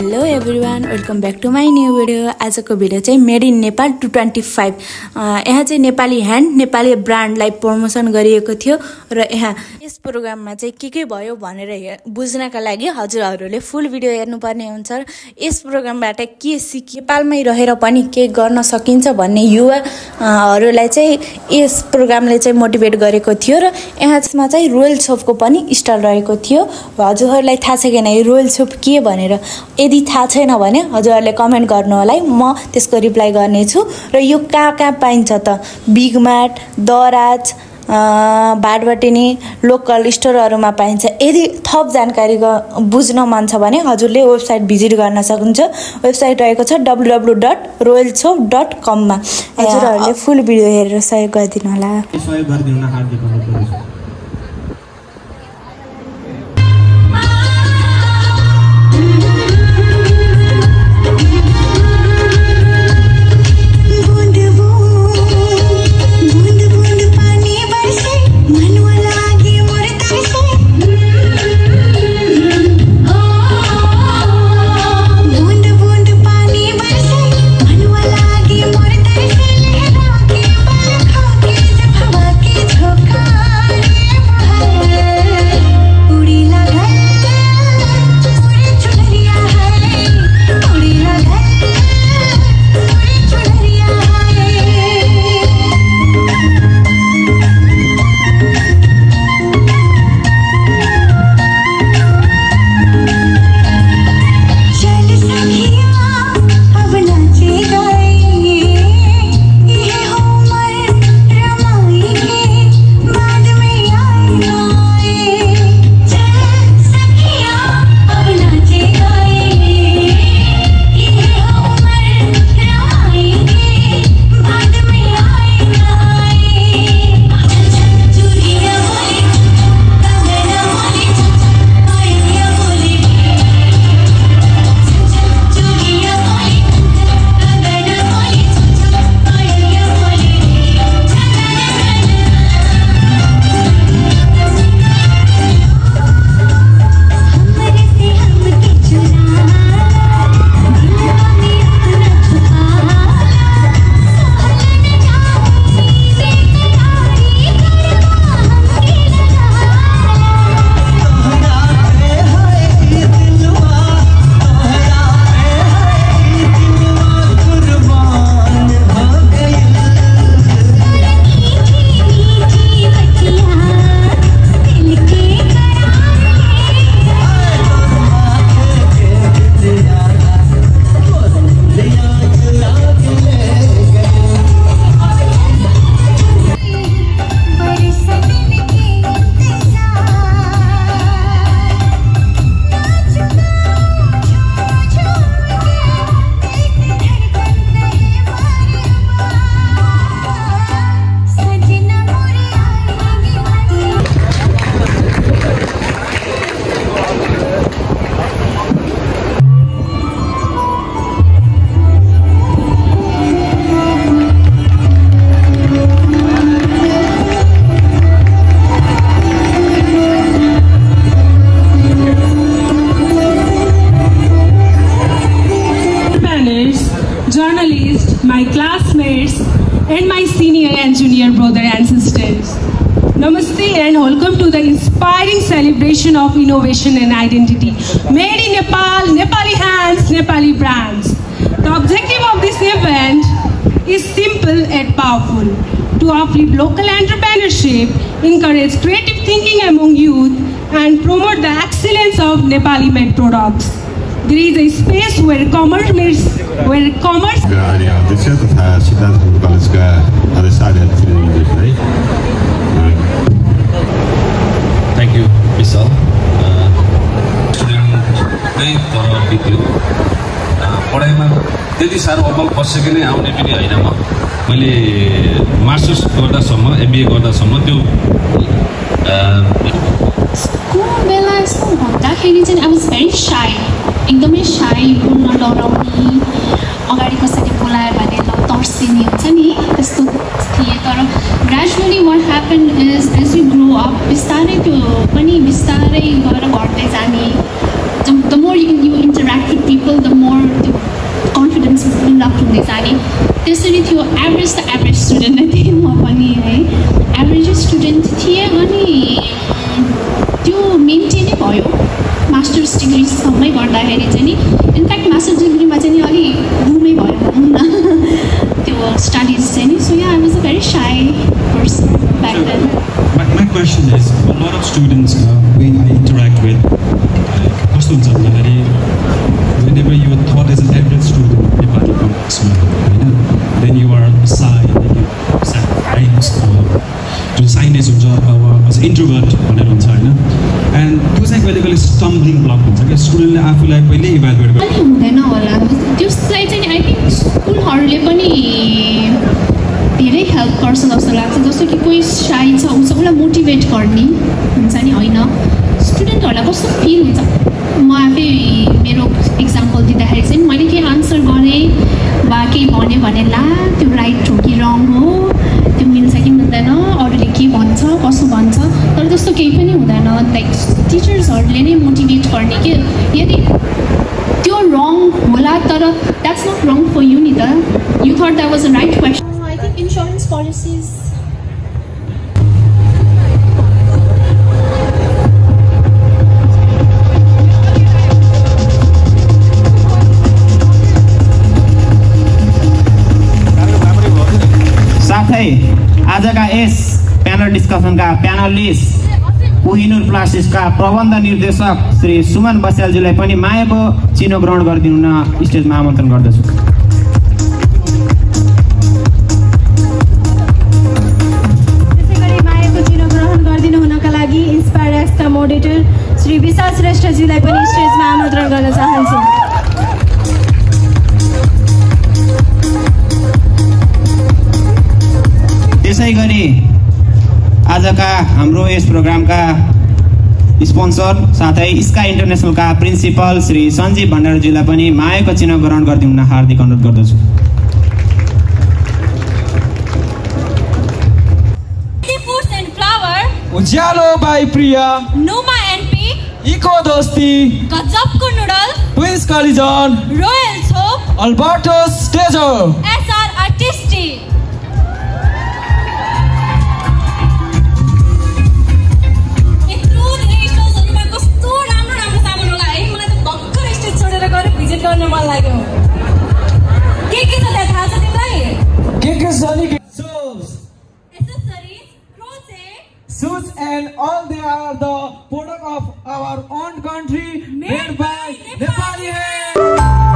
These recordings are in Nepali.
Hello everyone, welcome back to my new video. आजको भिडियो चाहिँ मेड इन नेपाल 225। यहाँ चाहिँ नेपाली ह्यान्ड, नेपाली ब्रान्डलाई प्रमोसन गरिएको थियो र यहाँ यस प्रोग्राममा चाहिँ के भयो भनेर बुझ्नका लागि हजुरहरूले फुल भिडियो हेर्नुपर्ने हुन्छ। यस प्रोग्रामबाट के सिक्यो, नेपालमै रहेर पनि के गर्न सकिन्छ भन्ने युवाहरूलाई चाहिँ यस प्रोग्रामले चाहिँ मोटिभेट गरेको थियो र यसमा चाहिँ रोयल सोपको पनि स्टल रहेको थियो। हजुरहरूलाई थाहा छ कि नै रोयल सोप के भनेर? यदि थाहा छैन भने हजुरहरूले कमेन्ट गर्नु होला, म त्यसको रिप्लाई गर्नेछु। र यो कहाँ पाइन्छ त? बिग मार्ट, दराज, भाटबटिनी, लोकल स्टोरहरूमा पाइन्छ। यदि थप जानकारी बुझ्न मन छ भने हजुरले वेबसाइट भिजिट गर्न सक्नुहुन्छ। वेबसाइट रहेको छ www.royalshop.com मा। हजुरहरूले फुल भिडियो हेरेर सहयोग गरिदिनु होला। My classmates and my senior and junior brother and sisters. Namaste and welcome to the inspiring celebration of innovation and identity. Made in Nepal, Nepali hands, Nepali brands. The objective of this event is simple and powerful: to uplift local entrepreneurship, encourage creative thinking among youth, and promote the excellence of Nepali-made products. There is a space where commerce meets commerce. Thank you, Vishal. पढाइमा त्यति साह्रो अब्बल बसेको नै आउने पनि होइन। मैले मास्टर्स गर्दासम्म, MBA गर्दासम्म त्यो स्कुल बेला यस्तो भन्दाखेरि चाहिँ I was very shy. एकदमै shy, बोल्न डराउने, अगाडि कसैले बोलायो भने तर्सिने हुन्छ नि, त्यस्तो थिएँ। तर तर gradually what happen is as you grow up बिस्तारै त्यो पनि बिस्तारै गएर घट्दै जाने the more you interact with people the more त्यो कन्फिडेन्स बिल्डअप हुँदै जाने त्यसरी थियो एभरेज त एभरेज स्टुडेन्ट नै थिएँ म पनि है एभरेज स्टुडेन्ट थिएँ अनि त्यो मेन्टेनै भयो मास्टर्स डिग्रीसम्मै गर्दाखेरि चाहिँ नि इनफ्याक्ट मास्टर्स डिग्रीमा चाहिँ नि अलि बुमै भयो भनौँ न त्यो स्टडिज चाहिँ नि so yeah I was a very shy person back then My question is, a lot of students when I interact with, कस्तो हुन्छ भन्दाखेरि whenever you are thought as an average student Nepali कम्प्लेक्समा होइन then you are shy, जुन साइनेस हुन्छ अथवा इन्ट्रोभर्ट भनेर हुन्छ होइन एन्ड त्यो चाहिँ कहिले कहिले स्टम्बलिङ ब्लक हुन्छ क्या स्टुडेन्टले आफूलाई पहिल्यै इभ्यालुएट गर्छ हुँदैन होला त्यसलाई चाहिँ आई थिङ्क स्कुलहरूले पनि धेरै हेल्प गर्छ जस्तो लाग्छ जस्तो कि कोही साई छ उसलाई मोटिभेट गर्ने हुन्छ नि होइन स्टुडेन्टहरूलाई कस्तो फिल हुन्छ म आफै मेरो इक्जाम्पल दिँदाखेरि चाहिँ मैले केही आन्सर गरेँ वा केही भन्यो भने ला त्यो राइट हो कि रङ हो त्यो मिल्छ कि मिल्दैन अरूले के भन्छ कसो भन्छ तर त्यस्तो केही पनि हुँदैन लाइक टिचर्सहरूले नै मोटिभेट गर्ने कि यदि त्यो रङ होला तर that's not wrong for you नि त you thought that was a right question I think insurance policies साथै आजका यस प्यानल डिस्कसनका प्यानलिस्ट कोहिनुर प्लास्टिक्सका प्रबन्ध निर्देशक श्री सुमन बस्यालज्यूलाई पनि मायाको चिनो ग्रहण गरिदिनु न स्टेजमा आमन्त्रण गर्दछु त्यसैगरी मायाको चिनो ग्रहण गरिदिनु हुनका लागि इन्स्पायर एक्सका मोडेटर श्री विशाल श्रेष्ठज्यूलाई पनि स्टेजमा आमन्त्रण गर्न चाहन्छु त्यसै गरी आजका हाम्रो यस प्रोग्रामका स्पोन्सर साथै स्काई इन्टरनेसनलका प्रिन्सिपल श्री सञ्जीव भण्डारीज्यूलाई पनि मायाको चिन्ह ग्रहण गरिदिनु हार्दिक अनुरोध गर्दछु उज्यालो बाई प्रिया नुमा एनपी इको दोस्ती गजबको नुडल ट्विन्स कलिजन रोयल छोप अल्बर्टो स्टेजर एसआर आर्टिस्टी भिजिट गर्न मन लाग्यो के छ त्यहाँ थाहा छ तिमीलाई के छ नि shoes and all they are the product of our own country made by Nepali hands.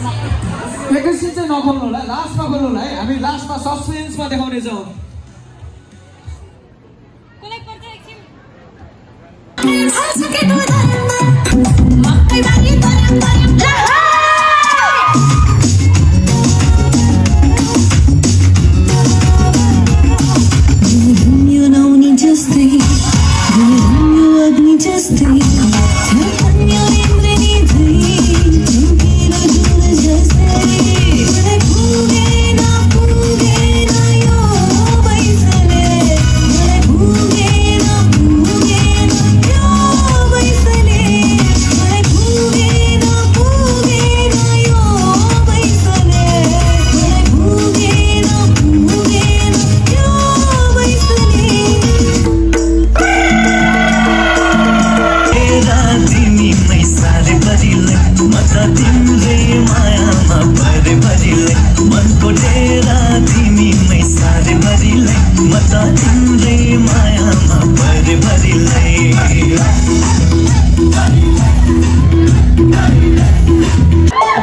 एकैछिन चाहिँ नखोल्नु होला, लास्टमा खोल्नु होला है। हामी लास्टमा सस्पेन्समा देखाउने छौँ।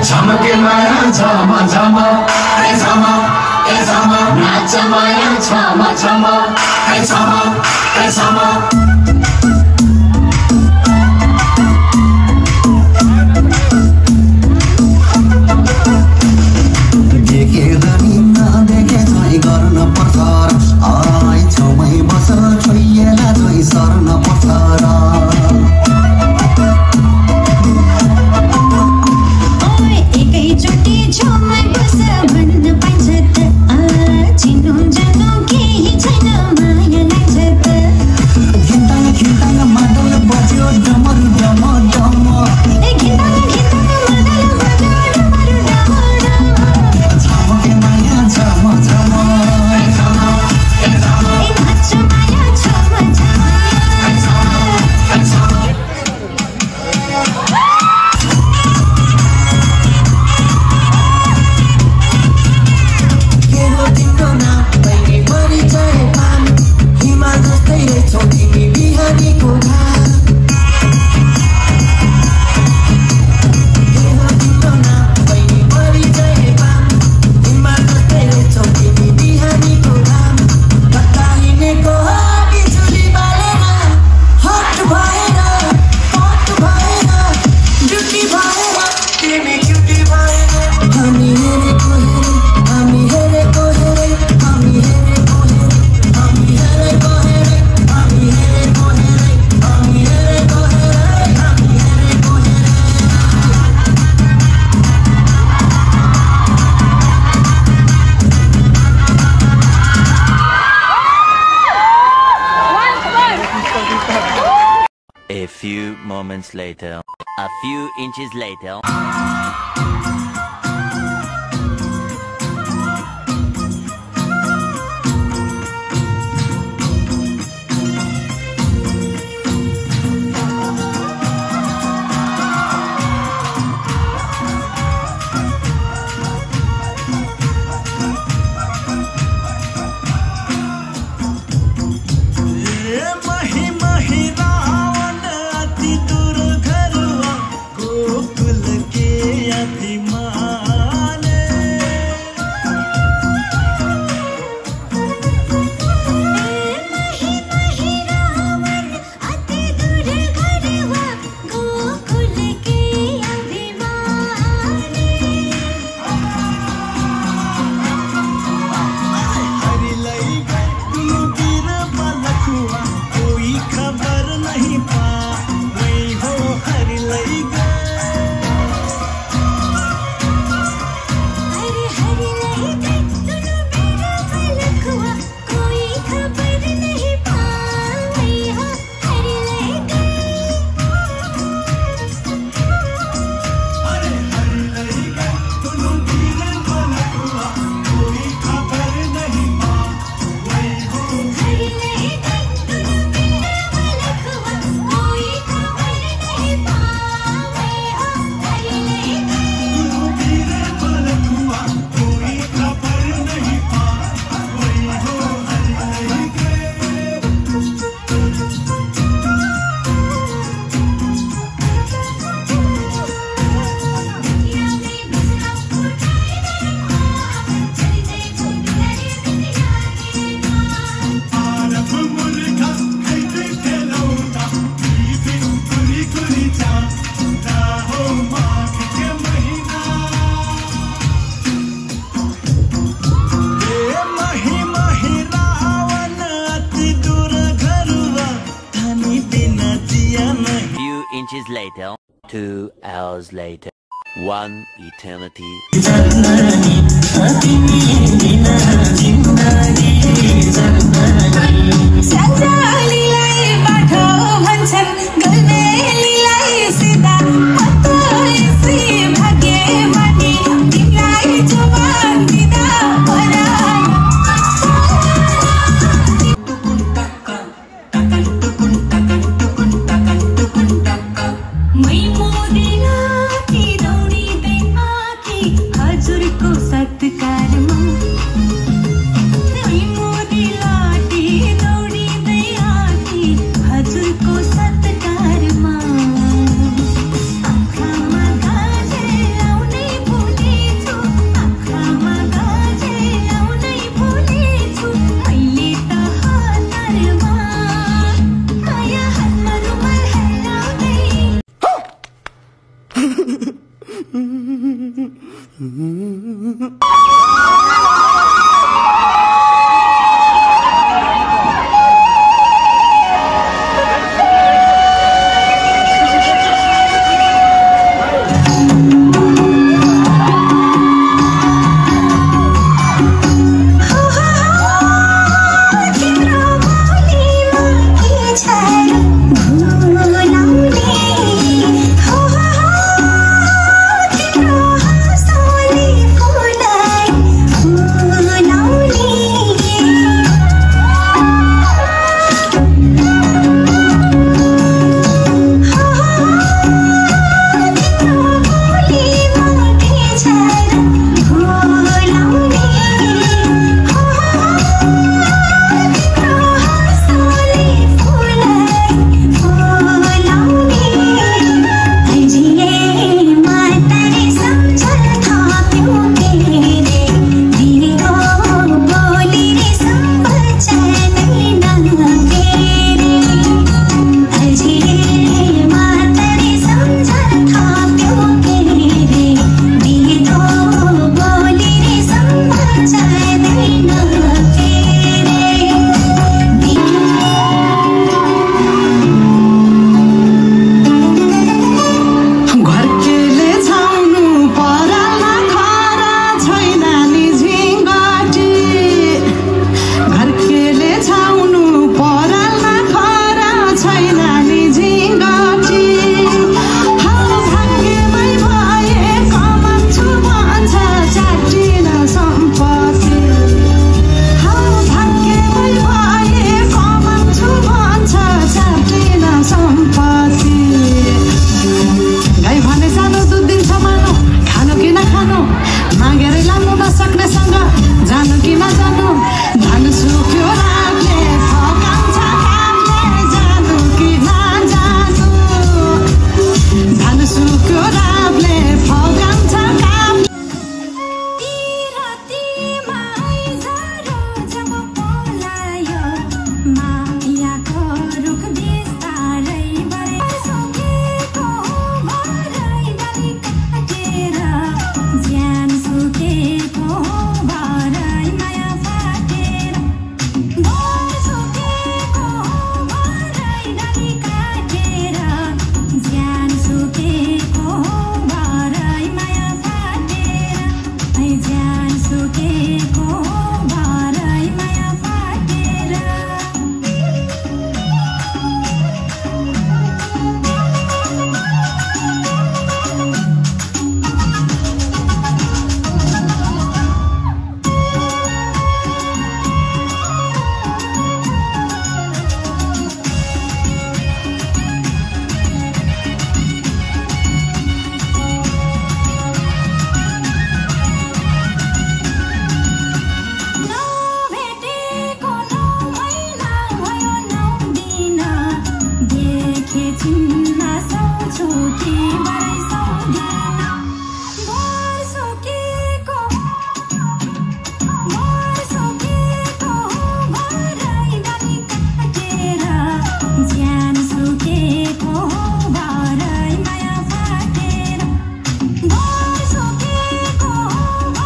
झमके माया झम झम ए झम नाच माया झम झम ए झम A few moments later, a few inches later. के inches later. 2 hours later. 1 eternity.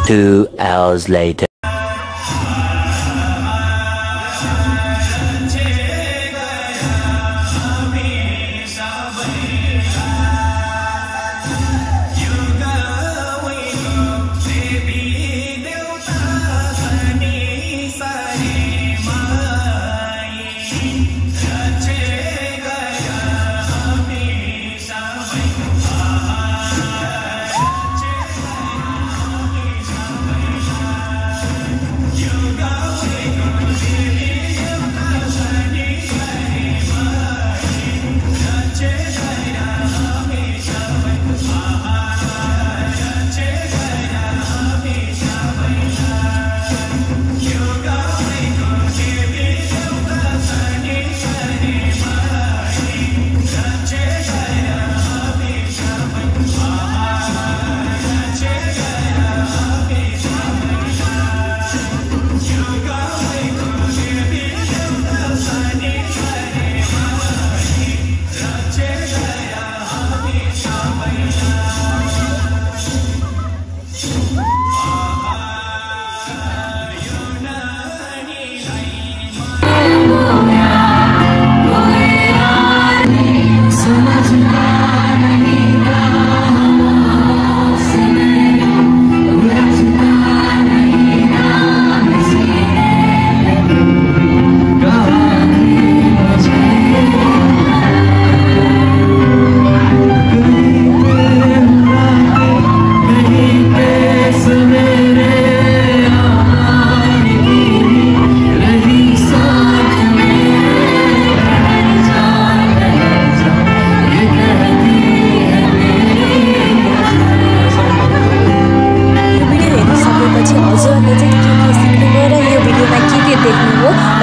Two hours later.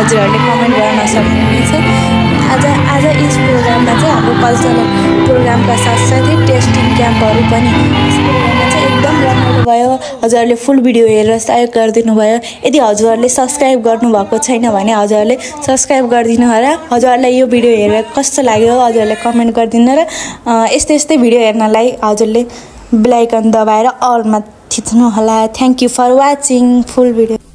हजुरहरूले कमेन्ट गर्न सक्नुहुनेछ। आज यस प्रोग्राममा चाहिँ हाम्रो कल्चरल प्रोग्रामका साथसाथै टेस्टिङ क्याम्पहरू पनि यस प्रोग्राममा चाहिँ एकदम रमाइलो भयो। हजुरहरूले फुल भिडियो हेरेर सहयोग गरिदिनु भयो। यदि हजुरहरूले सब्सक्राइब गर्नुभएको छैन भने हजुरहरूले सब्सक्राइब गरिदिनु होला। हजुरहरूलाई यो भिडियो हेरेर कस्तो लाग्यो हजुरहरूले कमेन्ट गरिदिनु र यस्तै भिडियो हेर्नलाई हजुरले बेल आइकन दबाएर अलमा थिच्नु होला। Thank you for watching full video.